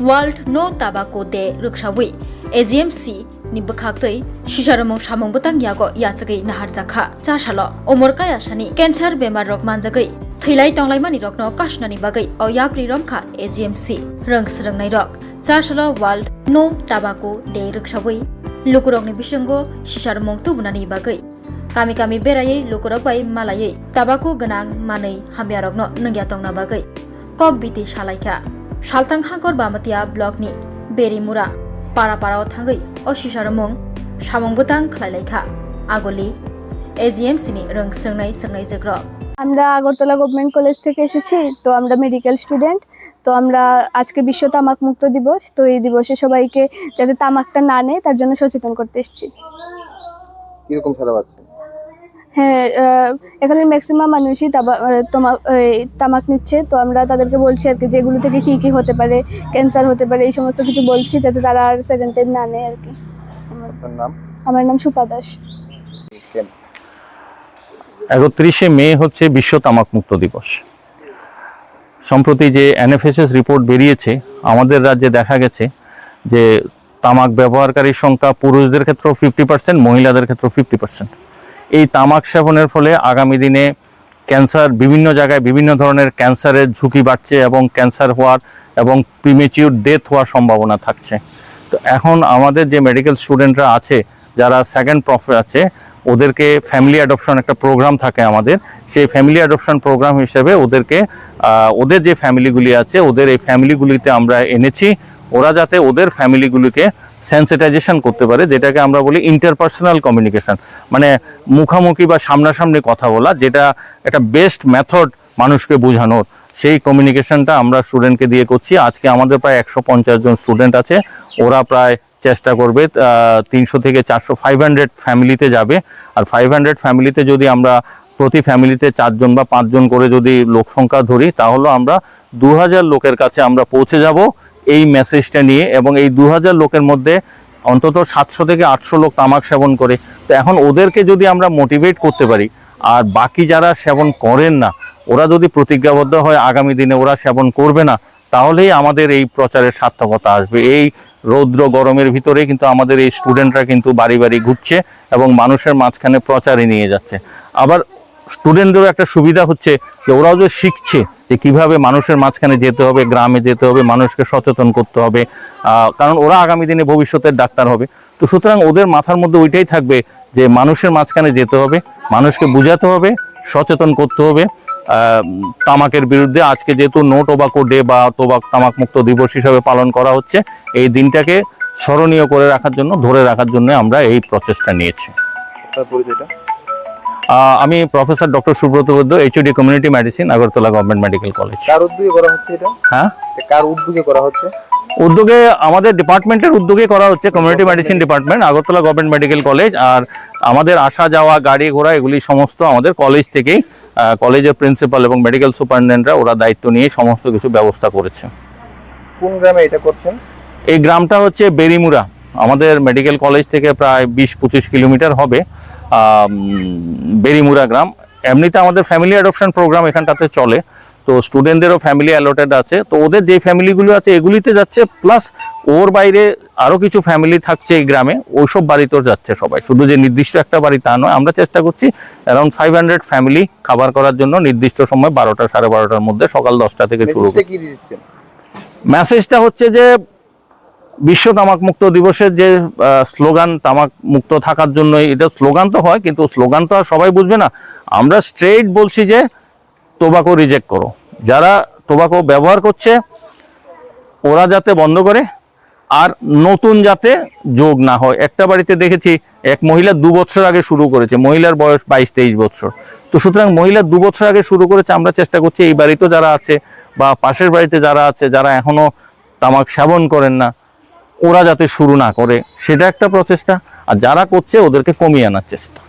World No Tobacco Day ruksawi AGMC ni bukhaktei sijarmong samong butang yago yachagai nahar jakha chasalo omorkaya shani cancer bemar rok manjagai thilai tonglai mani rokno kashnani bagai oyapri romkha AGMC rungsrangnai rok chasalo World No Tobacco Day ruksawi lukurokni bisango sijarmong tubunani bagai kami kami berai lukurok bai malayai tabako ganang manai hambiarokno nangya tongna bagai kok biti salaika saltang hangkor bamatia blog ni berimura para parao thangai o sijarmong samong butang khlailaika agoli AGMC ni rungsrangnai sangnai jagrok আমরা Agartala government college থেকে এসেছি তো আমরা medical student তো আমরা আজকে বিশ্ব তামাক মুক্ত দিবস তো এই দিবসে সবাইকে যাতে তামাকটা না নেয় তার জন্য সচেতন করতে এসেছি কি রকম সারা পাচ্ছেন হ্যাঁ এখানে ম্যাক্সিমাম মানুষই তামাক নিচ্ছে তো আমরা তাদেরকে বলছি আর কি যেগুলো থেকে কি কি হতে পারে ক্যান্সার হতে পারে এই সমস্ত কিছু বলছি যাতে তারা আর সেকেন্ড টাইম না নেয় আর কি আপনার নাম আমার নাম সুপা দাস 31শে মে হচ্ছে বিশ্ব তামাক মুক্ত দিবস। সম্প্রতি যে NFSS রিপোর্ট বেরিয়েছে আমাদের রাজ্যে দেখা গেছে যে তামাক ব্যবহারকারীর সংখ্যা পুরুষদের ক্ষেত্রেও 50%, মহিলাদের ক্ষেত্রেও 50%। এই তামাক সেবনের ফলে আগামী দিনে ক্যান্সার বিভিন্ন জায়গায় বিভিন্ন ধরনের ক্যান্সারের ঝুঁকি বাড়ছে এবং ক্যান্সার হওয়ার এবং প্রিমেচিউর ডেথ হওয়ার সম্ভাবনা থাকছে। তো এখন আমাদের যে মেডিকেল স্টুডেন্টরা আছে যারা সেকেন্ড প্রফে আছে ওদেরকে ফ্যামিলি অ্যাডপশন একটা প্রোগ্রাম থাকে আমাদের, সেই ফ্যামিলি অ্যাডপশন প্রোগ্রাম হিসেবে ওদেরকে ওদের যে ফ্যামিলিগুলি আছে ওদের এই ফ্যামিলিগুলিতে আমরা এনেছি, ওরা যাতে ওদের ফ্যামিলিগুলিকে সেন্সিটাইজেশন করতে পারে, যেটাকে আমরা বলি ইন্টারপার্সোনাল কমিউনিকেশন, মানে মুখামুখি বা সামনাসামনি কথা বলা, যেটা একটা বেস্ট মেথড মানুষকে বোঝানোর। সেই কমিউনিকেশনটা আমরা স্টুডেন্টকে দিয়ে করছি। আজকে আমাদের প্রায় 150 জন স্টুডেন্ট আছে, ওরা প্রায় চেষ্টা করবে 300 থেকে 400 500 ফ্যামিলিতে যাবে। আর 500 ফ্যামিলিতে যদি আমরা প্রতি ফ্যামিলিতে 4 জন বা 5 জন করে যদি লোক সংখ্যা ধরি তাহলে আমরা 2000 লোকের কাছে আমরা পৌঁছে যাব এই মেসেজটা নিয়ে। এবং এই 2000 লোকের মধ্যে অন্তত 700 থেকে 800 লোক তামাক সেবন করে। তো এখন ওদেরকে যদি আমরা মোটিভেট করতে পারি আর বাকি যারা সেবন করেন না ওরা যদি প্রতিজ্ঞাবদ্ধ হয় আগামী দিনে ওরা সেবন করবে না, তাহলেই আমাদের এই প্রচারের সার্থকতা আসবে। এই রৌদ্র গরমের ভিতরে কিন্তু আমাদের এই স্টুডেন্টরা কিন্তু বাড়ি বাড়ি ঘুরছে এবং মানুষের মাঝখানে প্রচারে নিয়ে যাচ্ছে। আবার স্টুডেন্টদেরও একটা সুবিধা হচ্ছে যে ওরাও যে শিখছে যে কীভাবে মানুষের মাঝখানে যেতে হবে, গ্রামে যেতে হবে, মানুষকে সচেতন করতে হবে, কারণ ওরা আগামী দিনে ভবিষ্যতের ডাক্তার হবে। তো সুতরাং ওদের মাথার মধ্যে ওইটাই থাকবে যে মানুষের মাঝখানে যেতে হবে, মানুষকে বুঝাতে হবে, সচেতন করতে হবে তামাকের বিরুদ্ধে। আজকে যেহেতু নো টোবাকো ডে বা তামাক মুক্ত দিবস হিসাবে পালন করা হচ্ছে, এই দিনটাকে স্মরণীয় করে রাখার জন্য, ধরে রাখার জন্য আমরা এই প্রচেষ্টা নিয়েছি। আমি professor doctor Subrata Baidya, HOD community medicine, Agartala government medical college. কার উদ্যোগে করা হচ্ছে এটা? হ্যাঁ, কার উদ্যোগে করা হচ্ছে? উদ্যোগে আমাদের ডিপার্টমেন্টের উদ্যোগে করা হচ্ছে, community medicine department, Agartala government medical college. আর আমাদের আসা যাওয়া গাড়ি ঘোড়া এগুলি সমস্ত আমাদের কলেজ থেকেই, কলেজের প্রিন্সিপাল এবং মেডিকেল সুপারিনটেন্ডেন্টরা ওরা দায়িত্ব নিয়ে সমস্ত কিছু ব্যবস্থা করেছে। কোন গ্রামে এটা করছেন? এই গ্রামটা হচ্ছে বেরিমুরা, আমাদের মেডিকেল কলেজ থেকে প্রায় 20-25 কিলোমিটার হবে বেরিমুরা গ্রাম। এমনিতে আমাদের ফ্যামিলি অ্যাডপশন প্রোগ্রাম এখানটাতে চলে, তো স্টুডেন্টদেরও ফ্যামিলি অ্যালটেড আছে, তো ওদের যে ফ্যামিলিগুলো আছে এগুলিতে যাচ্ছে, প্লাস ওর বাইরে আরও কিছু ফ্যামিলি থাকছে এই গ্রামে, ওইসব বাড়িতেও যাচ্ছে সবাই, শুধু যে নির্দিষ্ট একটা বাড়ি তা নয়। আমরা চেষ্টা করছি অ্যারাউন্ড 500 ফ্যামিলি খাবার করার জন্য নির্দিষ্ট সময় 12টা 12:30টার মধ্যে, সকাল 10টা থেকে শুরু করে। মেসেজটা হচ্ছে যে বিশ্ব তামাক মুক্ত দিবসের যে স্লোগান, তামাক মুক্ত থাকার জন্য, এটা স্লোগান তো হয় কিন্তু স্লোগান তো আর সবাই বুঝবে না। আমরা স্ট্রেইট বলছি যে টোবাকো রিজেক্ট করো, যারা টোবাকো ব্যবহার করছে ওরা যাতে বন্ধ করে, আর নতুন যাতে যোগ না হয়। একটা বাড়িতে দেখেছি এক মহিলা 2 বছর আগে শুরু করেছে, মহিলার বয়স 22-23 বছর। তো সুতরাং মহিলা 2 বছর আগে শুরু করেছে, আমরা চেষ্টা করছি এই বাড়িতেও যারা আছে বা পাশের বাড়িতে যারা আছে যারা এখনো তামাক সেবন করেন না ওরা যাতে শুরু না করে, সেটা একটা প্রচেষ্টা। আর যারা করছে ওদেরকে কমিয়ে আনার চেষ্টা।